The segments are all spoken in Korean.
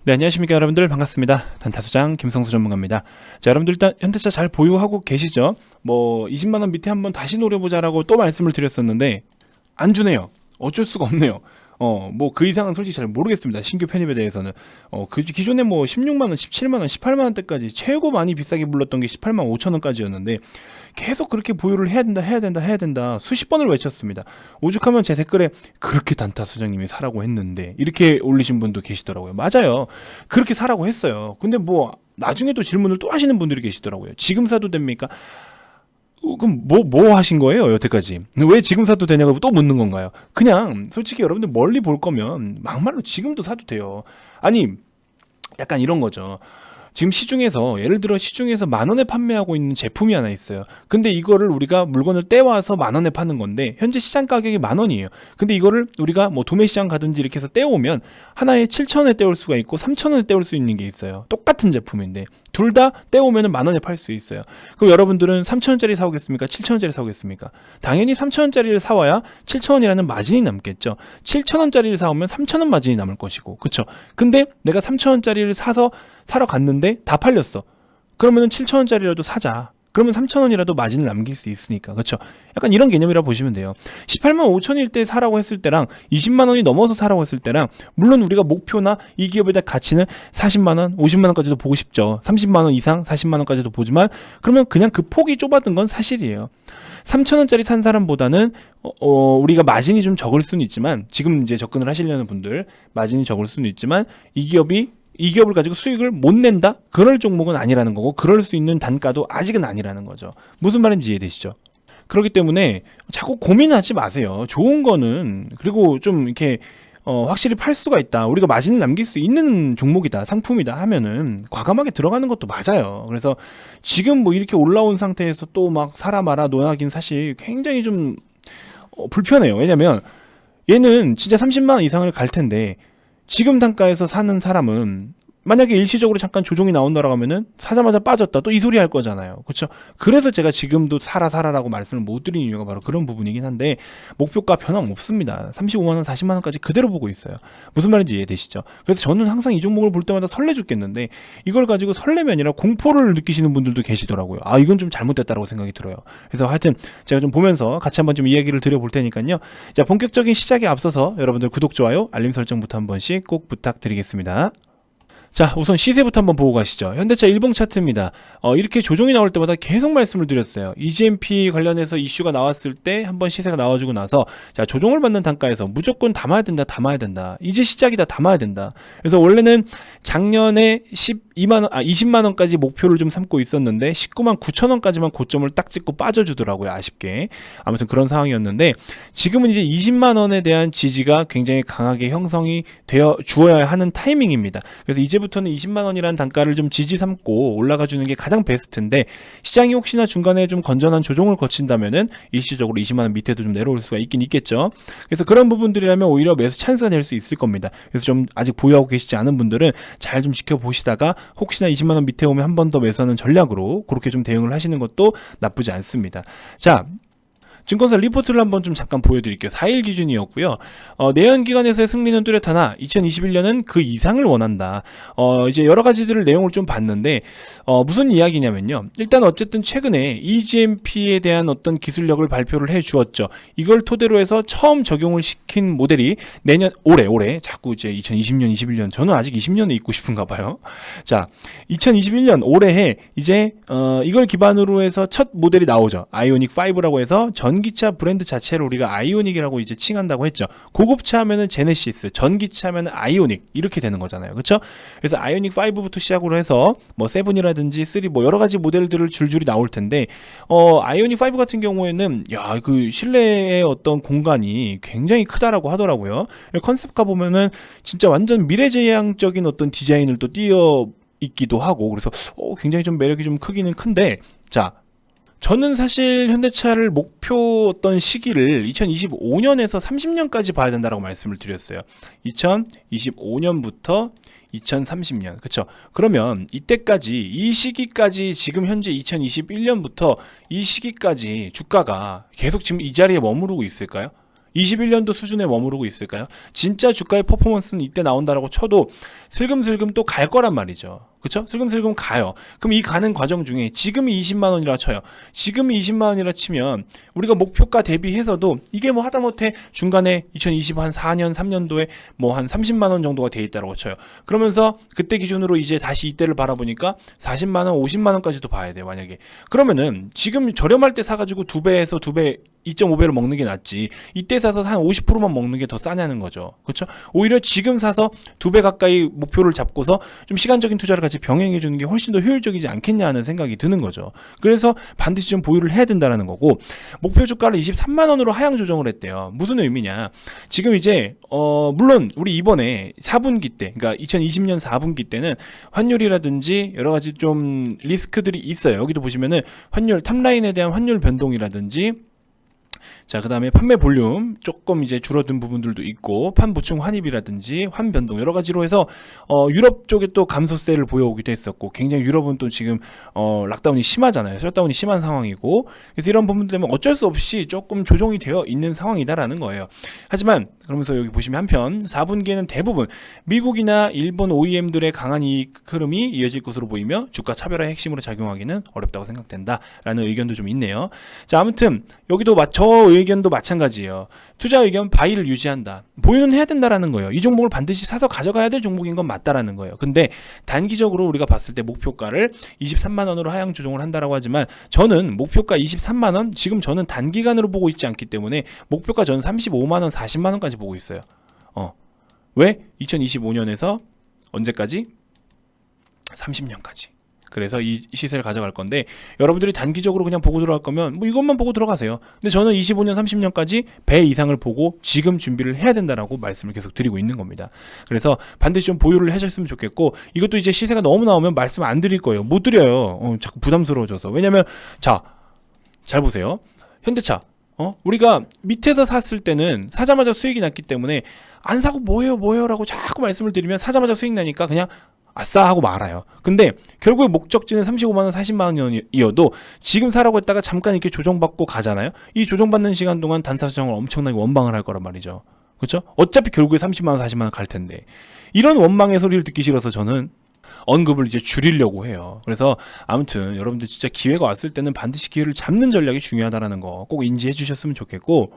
네, 안녕하십니까 여러분들, 반갑습니다. 단타수장 김성수 전문가입니다. 자, 여러분들 일단 현대차 잘 보유하고 계시죠? 뭐 20만원 밑에 한번 다시 노려보자라고 또 말씀을 드렸었는데 안 주네요. 어쩔 수가 없네요. 뭐 그 이상은 솔직히 잘 모르겠습니다. 신규 편입에 대해서는. 그 기존에 뭐 16만원, 17만원, 18만원 대까지 최고 많이 비싸게 불렀던 게 18만 5천원까지였는데 계속 그렇게 보유를 해야 된다, 해야 된다, 해야 된다 수십 번을 외쳤습니다. 오죽하면 제 댓글에 그렇게 단타 수장님이 사라고 했는데 이렇게 올리신 분도 계시더라고요. 맞아요. 그렇게 사라고 했어요. 근데 뭐 나중에 또 질문을 또 하시는 분들이 계시더라고요. 지금 사도 됩니까? 그럼 뭐 하신 거예요, 여태까지? 왜 지금 사도 되냐고 또 묻는 건가요? 그냥 솔직히 여러분들 멀리 볼 거면 막말로 지금도 사도 돼요. 아니, 약간 이런 거죠. 지금 시중에서 예를 들어 시중에서 10,000원에 판매하고 있는 제품이 하나 있어요. 근데 이거를 우리가 물건을 떼와서 10,000원에 파는 건데 현재 시장 가격이 10,000원이에요. 근데 이거를 우리가 뭐 도매시장 가든지 이렇게 해서 떼오면 하나에 7,000원에 떼올 수가 있고 3,000원에 떼올 수 있는 게 있어요. 똑같은 제품인데 둘 다 떼오면은 10,000원에 팔 수 있어요. 그럼 여러분들은 3,000원짜리 사오겠습니까? 7,000원짜리 사오겠습니까? 당연히 3,000원짜리를 사와야 7,000원이라는 마진이 남겠죠. 7,000원짜리를 사오면 3,000원 마진이 남을 것이고, 그쵸? 근데 내가 3,000원짜리를 사러 갔는데 다 팔렸어. 그러면은 7,000원짜리라도 사자. 그러면 3,000원이라도 마진을 남길 수 있으니까. 그쵸? 약간 이런 개념이라고 보시면 돼요. 18만 5천일 때 사라고 했을 때랑 20만 원이 넘어서 사라고 했을 때랑 물론 우리가 목표나 이 기업에 대한 가치는 40만 원, 50만 원까지도 보고 싶죠. 30만 원 이상, 40만 원까지도 보지만 그러면 그냥 그 폭이 좁았던 건 사실이에요. 3,000원짜리 산 사람보다는 우리가 마진이 좀 적을 수는 있지만 지금 이제 접근을 하시려는 분들 마진이 적을 수는 있지만 이 기업을 가지고 수익을 못 낸다? 그럴 종목은 아니라는 거고 그럴 수 있는 단가도 아직은 아니라는 거죠. 무슨 말인지 이해되시죠? 그렇기 때문에 자꾸 고민하지 마세요. 좋은 거는 그리고 좀 이렇게 확실히 팔 수가 있다. 우리가 마진을 남길 수 있는 종목이다. 상품이다 하면은 과감하게 들어가는 것도 맞아요. 그래서 지금 뭐 이렇게 올라온 상태에서 또 막 사라 마라 논하긴 사실 굉장히 좀 불편해요. 왜냐면 얘는 진짜 30만 원 이상을 갈 텐데 지금 단가에서 사는 사람은 만약에 일시적으로 잠깐 조정이 나온다라고 하면은 사자마자 빠졌다 또 이 소리 할 거잖아요. 그렇죠? 그래서 제가 지금도 사라라고 말씀을 못 드리는 이유가 바로 그런 부분이긴 한데 목표가 변함없습니다. 35만 원, 40만 원까지 그대로 보고 있어요. 무슨 말인지 이해되시죠? 그래서 저는 항상 이 종목을 볼 때마다 설레 죽겠는데 이걸 가지고 설렘이 아니라 공포를 느끼시는 분들도 계시더라고요. 아, 이건 좀 잘못됐다라고 생각이 들어요. 그래서 하여튼 제가 좀 보면서 같이 한번 좀 이야기를 드려볼 테니까요. 자, 본격적인 시작에 앞서서 여러분들 구독, 좋아요, 알림 설정부터 한 번씩 꼭 부탁드리겠습니다. 자, 우선 시세부터 한번 보고 가시죠. 현대차 일봉 차트입니다. 이렇게 조정이 나올 때마다 계속 말씀을 드렸어요. EGMP 관련해서 이슈가 나왔을 때 한번 시세가 나와주고 나서 자, 조정을 받는 단가에서 무조건 담아야 된다, 담아야 된다. 이제 시작이다, 담아야 된다. 그래서 원래는 작년에 20만 원까지 목표를 좀 삼고 있었는데 19만 9천 원까지만 고점을 딱 찍고 빠져주더라고요. 아쉽게. 아무튼 그런 상황이었는데 지금은 이제 20만 원에 대한 지지가 굉장히 강하게 형성이 되어 주어야 하는 타이밍입니다. 그래서 이제부터는 20만 원이라는 단가를 좀 지지 삼고 올라가 주는 게 가장 베스트인데 시장이 혹시나 중간에 좀 건전한 조정을 거친다면은 일시적으로 20만 원 밑에도 좀 내려올 수가 있긴 있겠죠. 그래서 그런 부분들이라면 오히려 매수 찬스가 될 수 있을 겁니다. 그래서 좀 아직 보유하고 계시지 않은 분들은 잘 좀 지켜보시다가 혹시나 20만 원 밑에 오면 한 번 더 매수하는 전략으로 그렇게 좀 대응을 하시는 것도 나쁘지 않습니다. 자, 증권사 리포트를 한번 좀 잠깐 보여드릴게요. 4일 기준이었고요. 내연기관에서의 승리는 뚜렷하나 2021년은 그 이상을 원한다. 이제 여러 가지들을 내용을 좀 봤는데 무슨 이야기냐면요. 일단 어쨌든 최근에 EGMP에 대한 어떤 기술력을 발표를 해 주었죠. 이걸 토대로 해서 처음 적용을 시킨 모델이 올해 자꾸 이제 2020년, 21년 저는 아직 20년에 있고 싶은가 봐요. 자, 2021년 올해에 이제 이걸 기반으로 해서 첫 모델이 나오죠. 아이오닉 5라고 해서 전기차 브랜드 자체를 우리가 아이오닉이라고 이제 칭한다고 했죠. 고급차 하면은 제네시스, 전기차 하면은 아이오닉 이렇게 되는 거잖아요. 그렇죠? 그래서 아이오닉 5부터 시작으로 해서 뭐 7이라든지 3 뭐 여러 가지 모델들을 줄줄이 나올 텐데 아이오닉 5 같은 경우에는 야, 그 실내의 어떤 공간이 굉장히 크다라고 하더라고요. 컨셉카 보면은 진짜 완전 미래지향적인 어떤 디자인을 또 띄어 있기도 하고 그래서 굉장히 좀 매력이 좀 크기는 큰데 자, 저는 사실 현대차를 목표 어떤 시기를 2025년에서 30년까지 봐야 된다고 말씀을 드렸어요. 2025년부터 2030년. 그쵸? 그러면 이때까지, 이 시기까지 지금 현재 2021년부터 이 시기까지 주가가 계속 지금 이 자리에 머무르고 있을까요? 21년도 수준에 머무르고 있을까요? 진짜 주가의 퍼포먼스는 이때 나온다라고 쳐도 슬금슬금 또 갈 거란 말이죠. 그쵸? 슬금슬금 가요. 그럼 이 가는 과정 중에 지금이 20만 원이라 쳐요. 지금이 20만 원이라 치면 우리가 목표가 대비해서도 이게 뭐 하다못해 중간에 2020 한 4년, 3년도에 뭐 한 30만 원 정도가 돼 있다고 쳐요. 그러면서 그때 기준으로 이제 다시 이때를 바라보니까 40만 원, 50만 원까지도 봐야 돼요, 만약에. 그러면은 지금 저렴할 때 사가지고 2배에서 2배 2.5배로 먹는 게 낫지. 이때 사서 한 50%만 먹는 게 더 싸냐는 거죠. 그렇죠? 오히려 지금 사서 2배 가까이 목표를 잡고서 좀 시간적인 투자를 같이 병행해 주는 게 훨씬 더 효율적이지 않겠냐 하는 생각이 드는 거죠. 그래서 반드시 좀 보유를 해야 된다는 거고, 목표 주가를 23만 원으로 하향 조정을 했대요. 무슨 의미냐? 지금 이제 물론 우리 이번에 4분기 때, 그러니까 2020년 4분기 때는 환율이라든지 여러 가지 좀 리스크들이 있어요. 여기도 보시면은 환율 탑라인에 대한 환율 변동이라든지, 자, 그 다음에 판매 볼륨 조금 이제 줄어든 부분들도 있고, 판 보충 환입이라든지 환 변동 여러 가지로 해서 유럽 쪽에 또 감소세를 보여오기도 했었고, 굉장히 유럽은 또 지금 락다운이 심하잖아요. 셧다운이 심한 상황이고, 그래서 이런 부분들 때문에 어쩔 수 없이 조금 조정이 되어 있는 상황이다라는 거예요. 하지만 그러면서 여기 보시면 한편 4분기에는 대부분 미국이나 일본 OEM들의 강한 이익 흐름이 이어질 것으로 보이며 주가 차별화의 핵심으로 작용하기는 어렵다고 생각된다라는 의견도 좀 있네요. 자, 아무튼 여기도 저 의견도 마찬가지예요. 투자 의견 바이를 유지한다. 보유는 해야 된다라는 거예요. 이 종목을 반드시 사서 가져가야 될 종목인 건 맞다라는 거예요. 근데 단기적으로 우리가 봤을 때 목표가를 23만 원으로 하향 조정을 한다라고 하지만, 저는 목표가 23만 원, 지금 저는 단기간으로 보고 있지 않기 때문에 목표가 저는 35만 원, 40만 원까지 보고 있어요. 왜? 2025년에서 언제까지? 30년까지. 그래서 이 시세를 가져갈 건데, 여러분들이 단기적으로 그냥 보고 들어갈 거면 뭐 이것만 보고 들어가세요. 근데 저는 25년, 30년까지 배 이상을 보고 지금 준비를 해야 된다라고 말씀을 계속 드리고 있는 겁니다. 그래서 반드시 좀 보유를 해줬으면 좋겠고, 이것도 이제 시세가 너무 나오면 말씀 안 드릴 거예요. 못 드려요. 자꾸 부담스러워져서. 왜냐면 자, 잘 보세요. 현대차. 우리가 밑에서 샀을 때는 사자마자 수익이 났기 때문에 안 사고 뭐해요 라고 자꾸 말씀을 드리면 사자마자 수익 나니까 그냥 아싸 하고 말아요. 근데 결국에 목적지는 35만원, 40만원 이어도 지금 사라고 했다가 잠깐 이렇게 조정받고 가잖아요. 이 조정받는 시간 동안 단타 수정을 엄청나게 원망을 할 거란 말이죠. 그렇죠? 어차피 결국에 30만원, 40만원 갈 텐데, 이런 원망의 소리를 듣기 싫어서 저는 언급을 이제 줄이려고 해요. 그래서 아무튼 여러분들 진짜 기회가 왔을 때는 반드시 기회를 잡는 전략이 중요하다라는 거 꼭 인지해 주셨으면 좋겠고,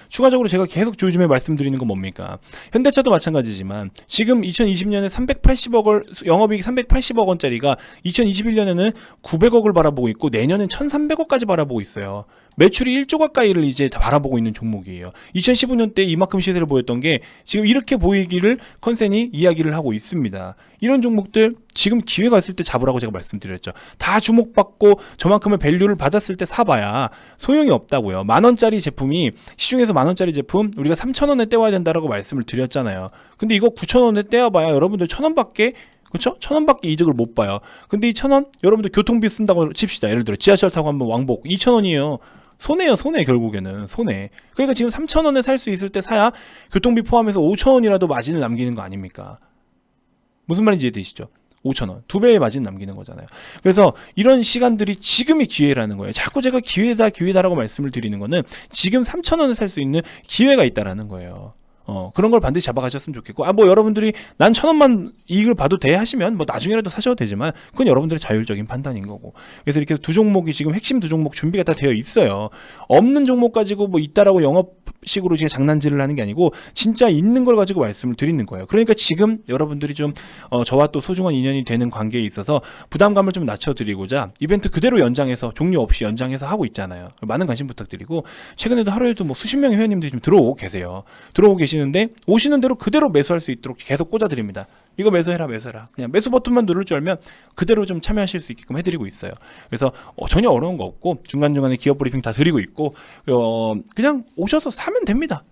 추가적으로 제가 계속 요즘에 말씀드리는 건 뭡니까? 현대차도 마찬가지지만 지금 2020년에 380억을 영업이익 380억 원짜리가 2021년에는 900억을 바라보고 있고, 내년엔 1,300억까지 바라보고 있어요. 매출이 1조 가까이를 이제 다 바라보고 있는 종목이에요. 2015년 때 이만큼 시세를 보였던 게 지금 이렇게 보이기를 컨센이 이야기를 하고 있습니다. 이런 종목들 지금 기회가 있을 때 잡으라고 제가 말씀드렸죠. 다 주목받고 저만큼의 밸류를 받았을 때 사봐야 소용이 없다고요. 만원짜리 제품이, 시중에서 만원짜리 제품 우리가 3,000원에 떼와야 된다라고 말씀을 드렸잖아요. 근데 이거 9,000원에 떼어봐야 여러분들 1,000원밖에, 그렇죠? 1,000원밖에 이득을 못 봐요. 근데 이 1,000원 여러분들 교통비 쓴다고 칩시다. 예를 들어 지하철 타고 한번 왕복 2,000원이에요. 손해요, 손해. 결국에는 손해. 그러니까 지금 3,000원에 살 수 있을 때 사야 교통비 포함해서 5,000원이라도 마진을 남기는 거 아닙니까? 무슨 말인지 이해되시죠? 5,000원. 2배의 마진 남기는 거잖아요. 그래서 이런 시간들이 지금이 기회라는 거예요. 자꾸 제가 기회다라고 말씀을 드리는 거는 지금 3,000원에 살 수 있는 기회가 있다라는 거예요. 그런 걸 반드시 잡아가셨으면 좋겠고, 뭐 여러분들이 난 1,000원만 이익을 봐도 돼 하시면 뭐 나중에라도 사셔도 되지만 그건 여러분들의 자율적인 판단인 거고. 그래서 이렇게 두 종목이 지금 핵심 두 종목 준비가 다 되어 있어요. 없는 종목 가지고 뭐 있다라고 영업식으로 제가 장난질을 하는 게 아니고 진짜 있는 걸 가지고 말씀을 드리는 거예요. 그러니까 지금 여러분들이 좀 저와 또 소중한 인연이 되는 관계에 있어서 부담감을 좀 낮춰드리고자 이벤트 그대로 연장해서, 종료 없이 연장해서 하고 있잖아요. 많은 관심 부탁드리고, 최근에도 하루에도 뭐 수십 명의 회원님들이 좀 들어오고 계세요. 들어오고 계시는데 오시는 대로 그대로 매수할 수 있도록 계속 꽂아드립니다. 이거 매수해라. 그냥 매수 버튼만 누를 줄 알면 그대로 좀 참여하실 수 있게끔 해드리고 있어요. 그래서 전혀 어려운 거 없고, 중간중간에 기업 브리핑 다 드리고 있고, 그냥 오셔서 사면 됩니다.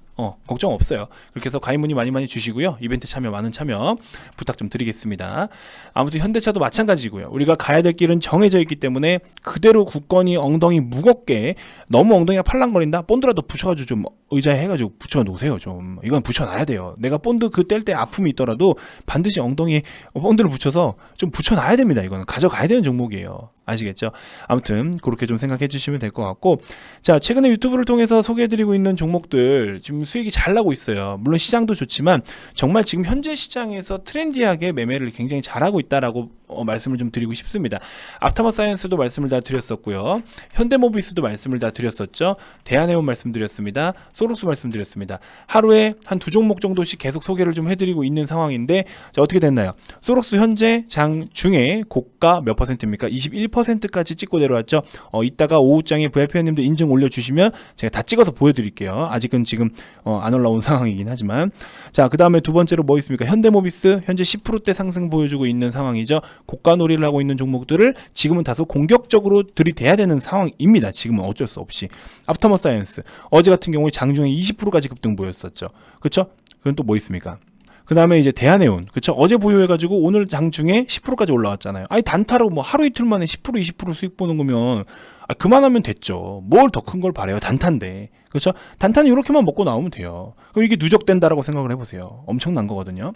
걱정 없어요. 그렇게 해서 가입 문의 많이 주시고요. 이벤트 참여, 많은 참여 부탁 좀 드리겠습니다. 아무튼 현대차도 마찬가지고요. 우리가 가야 될 길은 정해져 있기 때문에 그대로 굳건히 엉덩이 무겁게, 너무 엉덩이가 팔랑거린다? 본드라도 붙여가지고 좀 의자에 해가지고 붙여놓으세요. 좀 이건 붙여놔야 돼요. 내가 본드 그 뗄 때 아픔이 있더라도 반드시 엉덩이에 본드를 붙여서 좀 붙여놔야 됩니다. 이거는 가져가야 되는 종목이에요. 아시겠죠? 아무튼 그렇게 좀 생각해 주시면 될 것 같고, 자, 최근에 유튜브를 통해서 소개해드리고 있는 종목들 지금 지금 수익이 잘 나고 있어요. 물론 시장도 좋지만 정말 지금 현재 시장에서 트렌디하게 매매를 굉장히 잘하고 있다라고 말씀을 좀 드리고 싶습니다. 앞타머 사이언스도 말씀을 다 드렸었고요. 현대모비스도 말씀을 다 드렸었죠. 대한해운 말씀드렸습니다. 소록스 말씀드렸습니다. 하루에 한 두 종목 정도씩 계속 소개를 좀 해드리고 있는 상황인데, 자, 어떻게 됐나요? 소록스 현재 장 중에 고가 몇 퍼센트입니까? 21%까지 찍고 내려왔죠. 이따가 오후장에 VIP님도 인증 올려주시면 제가 다 찍어서 보여드릴게요. 아직은 지금 안 올라온 상황이긴 하지만, 자, 그 다음에 두 번째로 뭐 있습니까? 현대모비스 현재 10%대 상승 보여주고 있는 상황이죠. 고가 놀이를 하고 있는 종목들을 지금은 다소 공격적으로 들이대야 되는 상황입니다. 지금은 어쩔 수 없이. 앞타머 사이언스 어제 같은 경우에 장중에 20%까지 급등 보였었죠. 그렇죠? 그건 또 뭐 있습니까? 그 다음에 이제 대한해운, 그쵸? 어제 보유해가지고 오늘 장중에 10%까지 올라왔잖아요. 아니, 단타로 뭐 하루 이틀 만에 10% 20% 수익 보는 거면 그만하면 됐죠. 뭘 더 큰 걸 바래요? 단타인데. 그렇죠? 단타는 이렇게만 먹고 나오면 돼요. 그럼 이게 누적된다라고 생각을 해보세요. 엄청난 거거든요.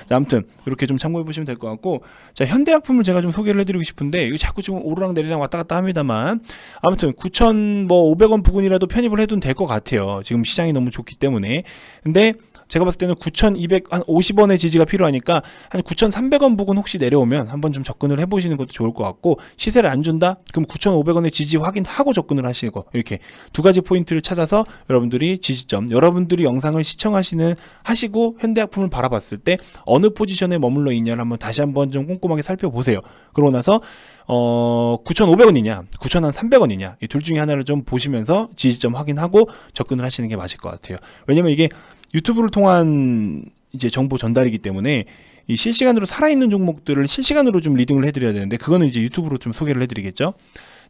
자, 아무튼 이렇게 좀 참고해 보시면 될 것 같고, 자, 현대약품을 제가 좀 소개를 해드리고 싶은데, 이거 자꾸 지금 오르락 내리락 왔다 갔다 합니다만, 아무튼 9,500원 부근이라도 편입을 해도 될 것 같아요. 지금 시장이 너무 좋기 때문에. 근데 제가 봤을 때는 9,250원의 지지가 필요하니까 한 9,300원 부근 혹시 내려오면 한번 좀 접근을 해보시는 것도 좋을 것 같고, 시세를 안 준다? 그럼 9,500원의 지지 확인하고 접근을 하시고, 이렇게 두 가지 포인트를 찾아서 여러분들이 지지점, 여러분들이 영상을 하시고 현대약품을 바라봤을 때 어느 포지션에 머물러 있냐를 다시 한번 좀 꼼꼼하게 살펴보세요. 그러고 나서 9,500원이냐 9,300원이냐 이 둘 중에 하나를 좀 보시면서 지지점 확인하고 접근을 하시는 게 맞을 것 같아요. 왜냐면 이게 유튜브를 통한 이제 정보 전달이기 때문에 이 실시간으로 살아있는 종목들을 실시간으로 좀 리딩을 해드려야 되는데, 그거는 이제 유튜브로 좀 소개를 해드리겠죠.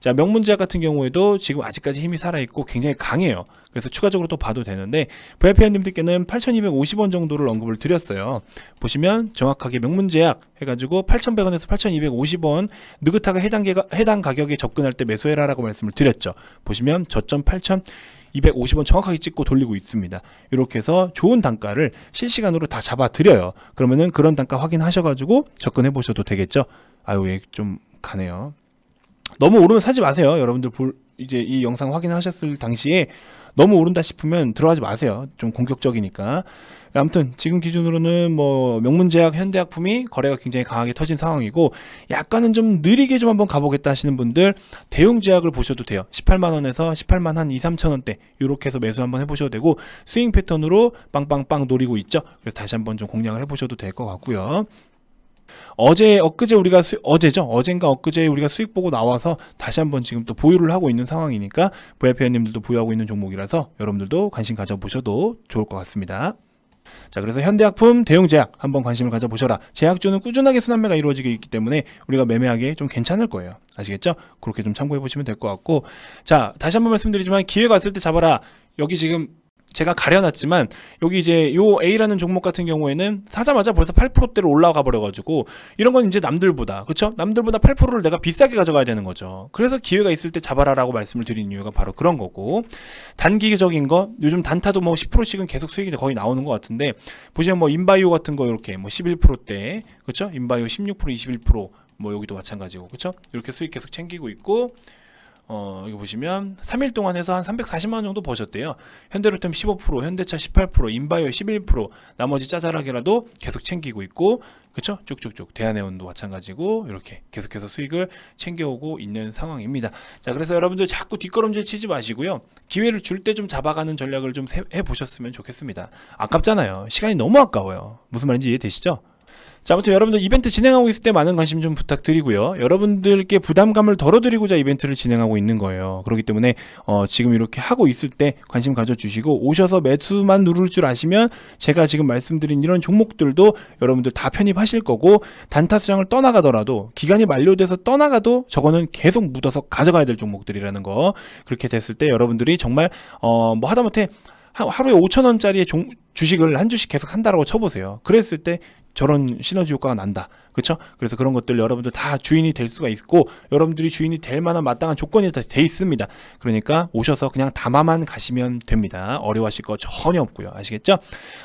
자, 명문제약 같은 경우에도 지금 아직까지 힘이 살아있고 굉장히 강해요. 그래서 추가적으로 또 봐도 되는데, VIP님들께는 8,250원 정도를 언급을 드렸어요. 보시면 정확하게 명문제약 해가지고 8,100원에서 8,250원 느긋하게 해당 가격에 접근할 때 매수해라라고 말씀을 드렸죠. 보시면 저점 8,250원 정확하게 찍고 돌리고 있습니다. 이렇게 해서 좋은 단가를 실시간으로 다 잡아드려요. 그러면은 그런 단가 확인하셔가지고 접근해 보셔도 되겠죠. 아유, 얘 좀 가네요. 너무 오르면 사지 마세요. 여러분들 이제 이 영상 확인하셨을 당시에 너무 오른다 싶으면 들어가지 마세요. 좀 공격적이니까. 아무튼 지금 기준으로는 뭐 명문제약, 현대약품이 거래가 굉장히 강하게 터진 상황이고, 약간은 좀 느리게 좀 한번 가보겠다 하시는 분들 대웅제약을 보셔도 돼요. 18만원에서 18만 한 2, 3천원대 이렇게 해서 매수 한번 해보셔도 되고, 스윙 패턴으로 빵빵빵 노리고 있죠. 그래서 다시 한번 좀 공략을 해보셔도 될 것 같고요. 엊그제 우리가 어젠가 엊그제 우리가 수익 보고 나와서 다시 한번 지금 또 보유를 하고 있는 상황이니까 VIP님들도 보유하고 있는 종목이라서 여러분들도 관심 가져보셔도 좋을 것 같습니다. 자, 그래서 현대약품, 대웅제약 한번 관심을 가져보셔라. 제약주는 꾸준하게 순환매가 이루어지고 있기 때문에 우리가 매매하기 좀 괜찮을 거예요. 아시겠죠? 그렇게 좀 참고해 보시면 될 것 같고, 자, 다시 한번 말씀드리지만 기회가 왔을 때 잡아라. 여기 지금 제가 가려놨지만 여기 이제 요 A라는 종목 같은 경우에는 사자마자 벌써 8%대로 올라가 버려가지고, 이런 건 이제 남들보다, 그쵸? 남들보다 8%를 내가 비싸게 가져가야 되는 거죠. 그래서 기회가 있을 때 잡아라라고 말씀을 드리는 이유가 바로 그런 거고, 단기적인 거 요즘 단타도 뭐 10%씩은 계속 수익이 거의 나오는 것 같은데, 보시면 뭐 인바이오 같은 거 이렇게 뭐 11%대, 그쵸? 인바이오 16% 21%, 뭐 여기도 마찬가지고, 그쵸? 이렇게 수익 계속 챙기고 있고, 이거 보시면 3일 동안 해서 한 340만원 정도 버셨대요. 현대로템 15%, 현대차 18%, 인바이오 11%, 나머지 짜잘하게라도 계속 챙기고 있고, 그쵸? 쭉쭉쭉. 대한해운도 마찬가지고, 이렇게 계속해서 수익을 챙겨오고 있는 상황입니다. 자, 그래서 여러분들 자꾸 뒷걸음질 치지 마시고요. 기회를 줄 때 좀 잡아가는 전략을 좀 해보셨으면 좋겠습니다. 아깝잖아요. 시간이 너무 아까워요. 무슨 말인지 이해되시죠? 자, 아무튼 여러분들 이벤트 진행하고 있을 때 많은 관심 좀 부탁드리고요. 여러분들께 부담감을 덜어드리고자 이벤트를 진행하고 있는 거예요. 그렇기 때문에 지금 이렇게 하고 있을 때 관심 가져주시고, 오셔서 매수만 누를 줄 아시면 제가 지금 말씀드린 이런 종목들도 여러분들 다 편입하실 거고, 단타 수장을 떠나가더라도, 기간이 만료돼서 떠나가도 저거는 계속 묻어서 가져가야 될 종목들이라는 거. 그렇게 됐을 때 여러분들이 정말 뭐 하다못해 하루에 5,000원짜리 주식을 한 주씩 계속 한다라고 쳐보세요. 그랬을 때 저런 시너지 효과가 난다. 그렇죠? 그래서 그런 것들 여러분들 다 주인이 될 수가 있고 여러분들이 주인이 될 만한 마땅한 조건이 다 돼 있습니다. 그러니까 오셔서 그냥 담아만 가시면 됩니다. 어려워하실 거 전혀 없고요. 아시겠죠?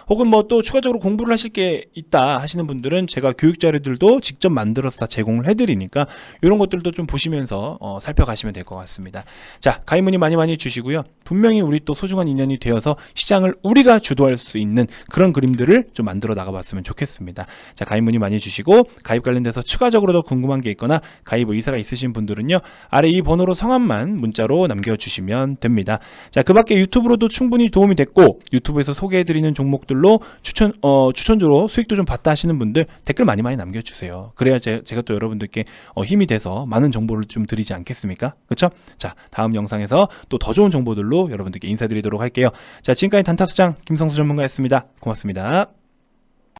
혹은 뭐 또 추가적으로 공부를 하실 게 있다 하시는 분들은 제가 교육 자료들도 직접 만들어서 다 제공을 해드리니까 이런 것들도 좀 보시면서 살펴가시면 될 것 같습니다. 자, 가입 문의 많이 주시고요. 분명히 우리 또 소중한 인연이 되어서 시장을 우리가 주도할 수 있는 그런 그림들을 좀 만들어 나가봤으면 좋겠습니다. 자, 가입 문의 많이 주시고 가입 관련돼서 추가적으로 더 궁금한 게 있거나 가입 의사가 있으신 분들은요, 아래 이 번호로 성함만 문자로 남겨주시면 됩니다. 자, 그 밖에 유튜브로도 충분히 도움이 됐고 유튜브에서 소개해드리는 종목들로 추천주로 수익도 좀 봤다 하시는 분들 댓글 많이 남겨주세요. 그래야 제가 또 여러분들께 힘이 돼서 많은 정보를 좀 드리지 않겠습니까? 그렇죠? 자, 다음 영상에서 또 더 좋은 정보들로 여러분들께 인사드리도록 할게요. 자, 지금까지 단타수장 김성수 전문가였습니다. 고맙습니다.